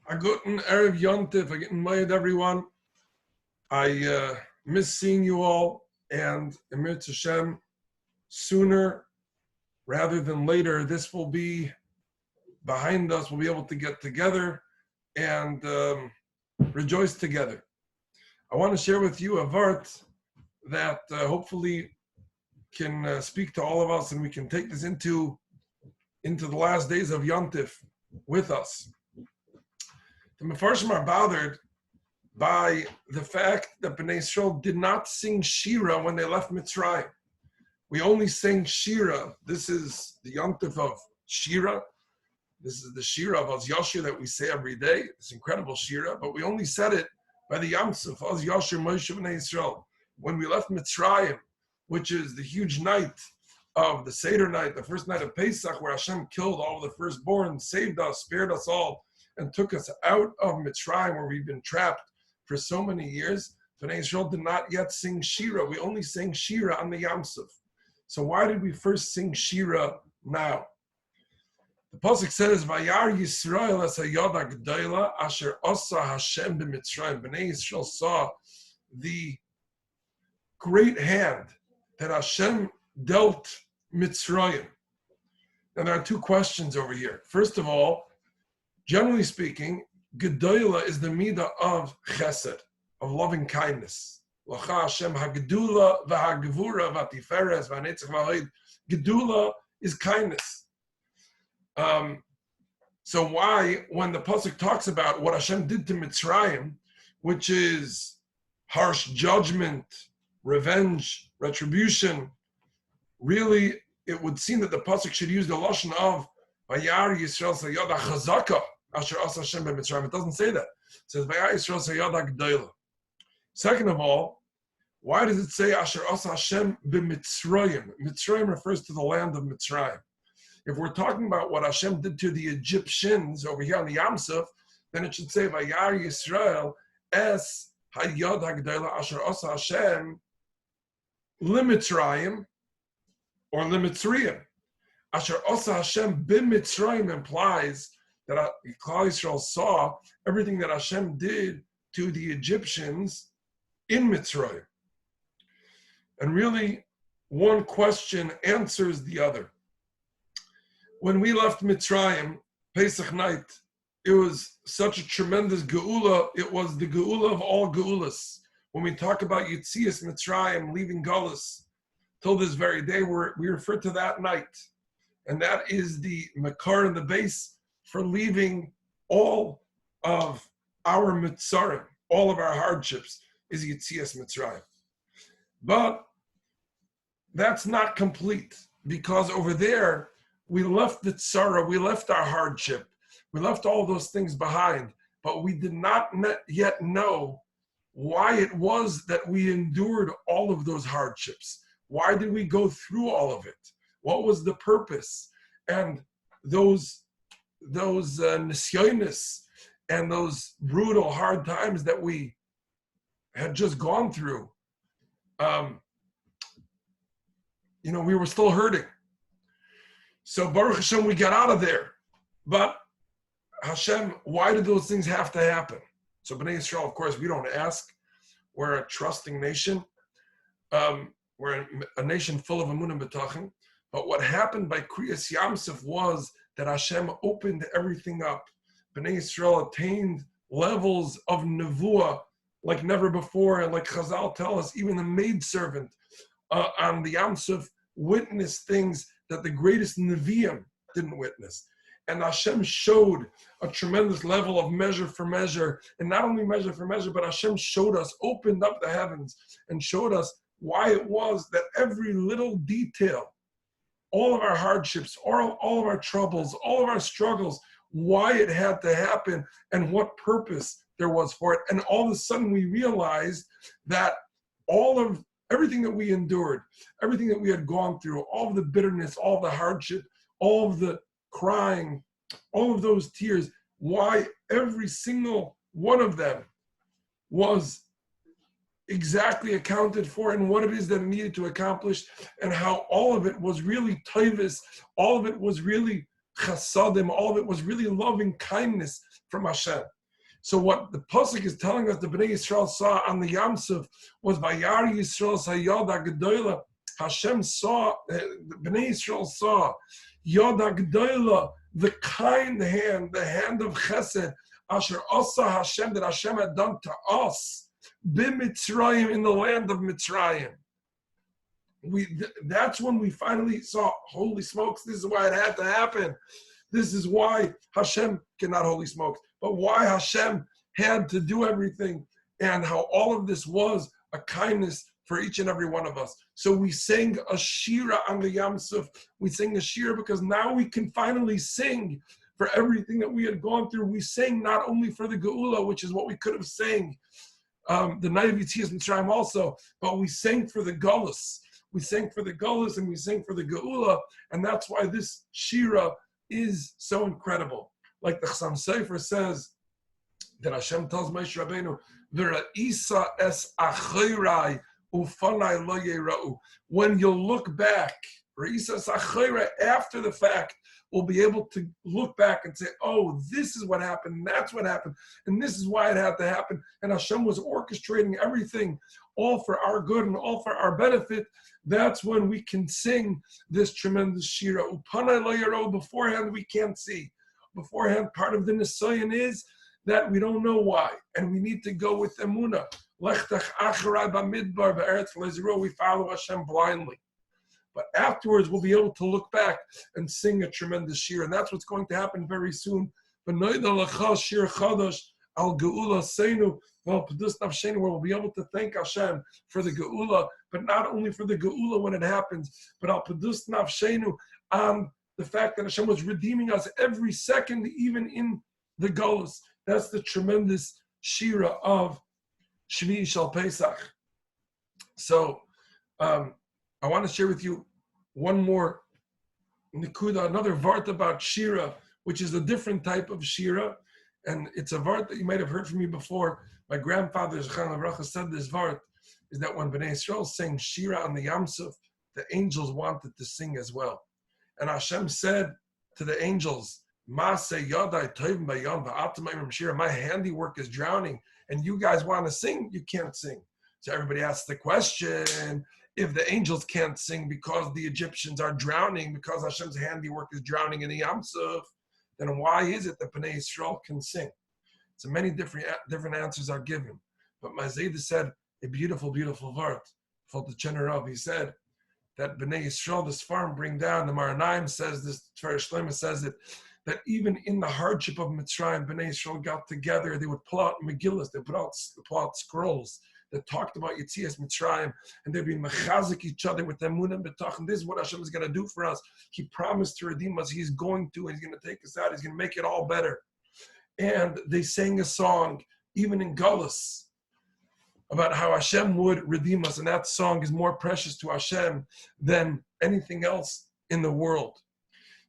A guten Erev Yontif, a guten Mayed everyone. I miss seeing you all, and Emir Hashem, sooner rather than later, this will be behind us. We'll be able to get together and rejoice together. I want to share with you a vart that hopefully can speak to all of us, and we can take this into the last days of Yontif with us. The Mefarshim are bothered by the fact that Bnei Yisrael did not sing Shira when they left Mitzrayim. We only sang Shira. This is the Yontif of Shira. This is the Shira of Az Yashir that we say every day. It's incredible Shira, but we only said it by the Yamsuf, Az Yashir Moshe Bnei Yisrael. When we left Mitzrayim, which is the huge night of the Seder night, the first night of Pesach, where Hashem killed all the firstborn, saved us, spared us all, and took us out of Mitzrayim, where we've been trapped for so many years. Bnei Yisrael did not yet sing Shira. We only sang Shira on the Yamsuf. So why did we first sing Shira now? The Pesach says, Vayar Yisrael es hayad hagdola asher asa Hashem b'Mitzrayim. Bnei Yisrael saw the great hand that Hashem dealt Mitzrayim. Now there are two questions over here. First of all, generally speaking, Gedola is the midah of chesed, of loving kindness. L'cha Hashem hagedula v'hagevura v'atiferes v'anetzach v'ha'id. Gedula is kindness. So why, when the Pesach talks about what Hashem did to Mitzrayim, which is harsh judgment, revenge, retribution, really it would seem that the Pesach should use the lashon of Vayar Yisrael sayad ha'chazaka asher asa Hashem b'Mitzrayim. It doesn't say that. It says Vayar Yisrael sayad ha'gdola. Second of all, why does it say asher asa Hashem b'Mitzrayim? Mitzrayim refers to the land of Mitzrayim. If we're talking about what Hashem did to the Egyptians over here on the Yamsuf, then it should say Vayar Yisrael es hayad ha'gdola asher asa Hashem l'Mitzrayim or l'Mitzrayim. Asher asa Hashem b'Mitzrayim implies that Klal Yisrael saw everything that Hashem did to the Egyptians in Mitzrayim. And really, one question answers the other. When we left Mitzrayim, Pesach night, it was such a tremendous geula. It was the geula of all geulas. When we talk about Yitzias Mitzrayim, leaving Galus, till this very day, we refer to that night. And that is the makar and the base for leaving all of our mitzarim, all of our hardships, is Yitzias Mitzrayim. But that's not complete, because over there, we left the tzara, we left our hardship, we left all those things behind, but we did not yet know why it was that we endured all of those hardships. Why did we go through all of it? What was the purpose? And those nisyonis and those brutal, hard times that we had just gone through, we were still hurting. So Baruch Hashem, we got out of there. But Hashem, why did those things have to happen? So Bnei Yisrael, of course, we don't ask. We're a trusting nation. We're a nation full of emunah b'tachim. But what happened by Kriyas Yamsuf was that Hashem opened everything up. Bnei Yisrael attained levels of nevuah like never before. And like Chazal tell us, even the maidservant on the Yamsuf witnessed things that the greatest Nevi'im didn't witness. And Hashem showed a tremendous level of measure for measure. And not only measure for measure, but Hashem showed us, opened up the heavens, and showed us why it was that every little detail, all of our hardships, all of our troubles, all of our struggles, why it had to happen and what purpose there was for it. And all of a sudden we realized that everything that we endured, everything that we had gone through, all of the bitterness, all of the hardship, all of the crying, all of those tears, why every single one of them was exactly accounted for and what it is that it needed to accomplish, and how all of it was really taivus, all of it was really chasadim, all of it was really loving kindness from Hashem. So what the Pesach is telling us, the Bnei Yisrael saw on the Yam Suf was Vayar Yisrael Sayad HaGedola. Hashem saw, the Bnei Yisrael saw Yad HaGedola, the kind hand, the hand of Chesed, Asher Asa Hashem, that Hashem had done to us, B'Mitzrayim, in the land of Mitzrayim. That's when we finally saw, holy smokes, this is why it had to happen. This is why Hashem, cannot holy smokes, but why Hashem had to do everything, and how all of this was a kindness for each and every one of us. So we sang a shira on the Yam Suf. We sang a shira because now we can finally sing for everything that we had gone through. We sang not only for the Geula, which is what we could have sang, the night of Yetzias Mitzrayim also, but we sang for the Gullus. We sang for the Gullus and we sang for the Geula, and that's why this shira is so incredible. Like the Chassam Sofer says, that Hashem tells Moshe Rabbeinu, "V'ra'isa es achirai ufanai lo yera'u." When you look back, ra'isa es achirai, after the fact, we'll be able to look back and say, "Oh, this is what happened. And that's what happened, and this is why it had to happen." And Hashem was orchestrating everything, all for our good and all for our benefit. That's when we can sing this tremendous shira. Upanai lo yera'u. Beforehand, we can't see. Beforehand, part of the Nisayan is that we don't know why, and we need to go with emunah. Lechtach acharai b'midbar b'eretz le'ziro. We follow Hashem blindly, but afterwards we'll be able to look back and sing a tremendous shir, and that's what's going to happen very soon. B'noida l'cha shir chadash al geula seinu v'al pedus nafshenu, where we'll be able to thank Hashem for the geula, but not only for the geula when it happens, but al pedus nafshenu, on the fact that Hashem was redeeming us every second, even in the Golus. That's the tremendous shira of Shvi'i Shel Pesach. So I want to share with you one more nikuda, another vart about shira, which is a different type of shira, and it's a vart that you might have heard from me before. My grandfather Zechan Avracha said this vart is that when Bnei Yisrael sang shira on the Yam Suf, the angels wanted to sing as well. And Hashem said to the angels, my handiwork is drowning, and you guys want to sing, you can't sing. So everybody asks the question, if the angels can't sing because the Egyptians are drowning, because Hashem's handiwork is drowning in the Yam Suf, then why is it that Bnei Yisrael can sing? So many different answers are given. But Mazeda said a beautiful, beautiful vart. He said that Bnei Yisrael, this farm bring down, the Maranaim says this, Twerski Shlema says it, that even in the hardship of Mitzrayim, Bnei Yisrael got together, they would pull out Megillas, they pull out scrolls that talked about Yetzias Mitzrayim, and they'd be mechazik each other with emunah and betach, and this is what Hashem is going to do for us. He promised to redeem us, He's going to, and He's going to take us out, He's going to make it all better. And they sang a song, even in Gullus, about how Hashem would redeem us, and that song is more precious to Hashem than anything else in the world.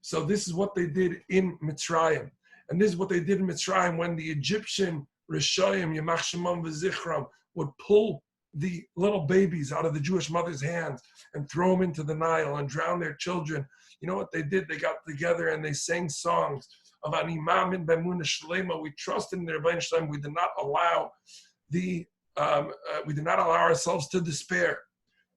So this is what they did in Mitzrayim, and this is what they did in Mitzrayim when the Egyptian Rishayim, Yamach Shemam v'Zichram, would pull the little babies out of the Jewish mother's hands and throw them into the Nile and drown their children. You know what they did? They got together and they sang songs of Animamin B'Emunah Shlema. We trusted in the Rebbeinu Shlem. We did not allow ourselves to despair,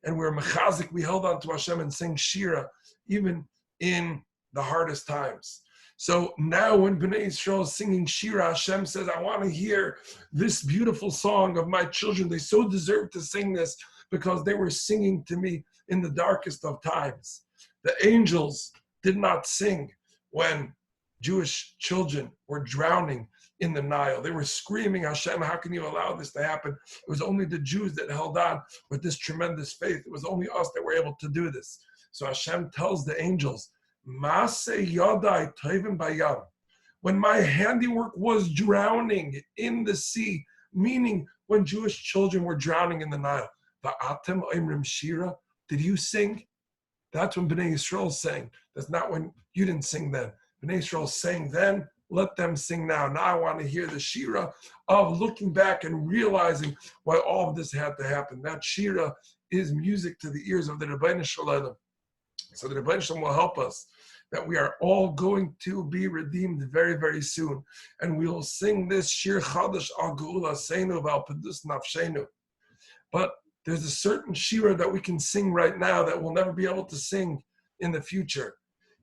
and we're mechazik. We held on to Hashem and sang shira even in the hardest times. So now when Bnei Yisrael is singing shira, Hashem says, I want to hear this beautiful song of my children. They so deserve to sing this because they were singing to me in the darkest of times. The angels did not sing when Jewish children were drowning in the Nile. They were screaming, Hashem, how can you allow this to happen? It was only the Jews that held on with this tremendous faith. It was only us that were able to do this. So Hashem tells the angels, when my handiwork was drowning in the sea, meaning when Jewish children were drowning in the Nile, did you sing? That's when Bnei Yisrael sang. That's not when you didn't sing then. Bnei Yisrael sang then, let them sing now. Now I want to hear the shira of looking back and realizing why all of this had to happen. That shira is music to the ears of the Rebbeinu Shalom. So the Rebbeinu Shalom will help us that we are all going to be redeemed very, very soon. And we will sing this Shir Chadash Al Geula Seinu Val Pedus Nafshenu. But there's a certain shira that we can sing right now that we'll never be able to sing in the future.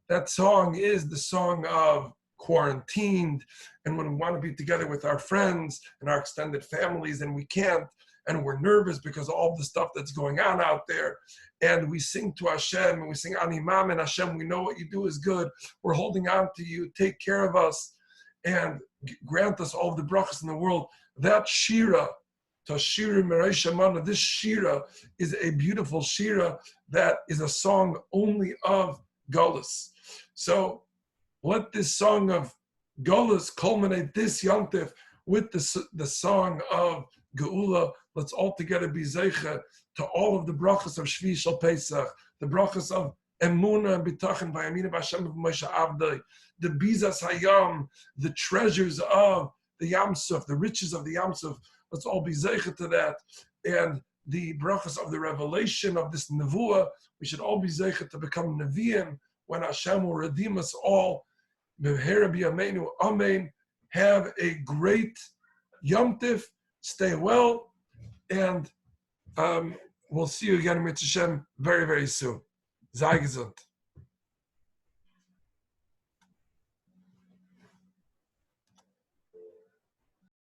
That song is the song of quarantined, and when we want to be together with our friends and our extended families and we can't, and we're nervous because of all the stuff that's going on out there, and we sing to Hashem and we sing Animam and Hashem, we know what you do is good, we're holding on to you, take care of us and grant us all of the brachas in the world. That shira, Tashira Meray Shamana, this shira is a beautiful shira that is a song only of Gullus. So let this song of Gullus culminate this Yontif with the song of Geula. Let's all together be zeicha to all of the brachas of Shvi'i Shel Pesach, the brachas of Emunah and Bitachon Vayamina B'Hashem Moshe Avdei, the Bizas Hayam, the treasures of the Yam Suf, the riches of the Yam Suf. Let's all be zeicha to that. And the brachas of the revelation of this nevuah, we should all be zeicha to become neviim when Hashem will redeem us all. Amen. Have a great Yom Tif. Stay well. And we'll see you again, Mitzvah Hashem, very, very soon. Sei gesund.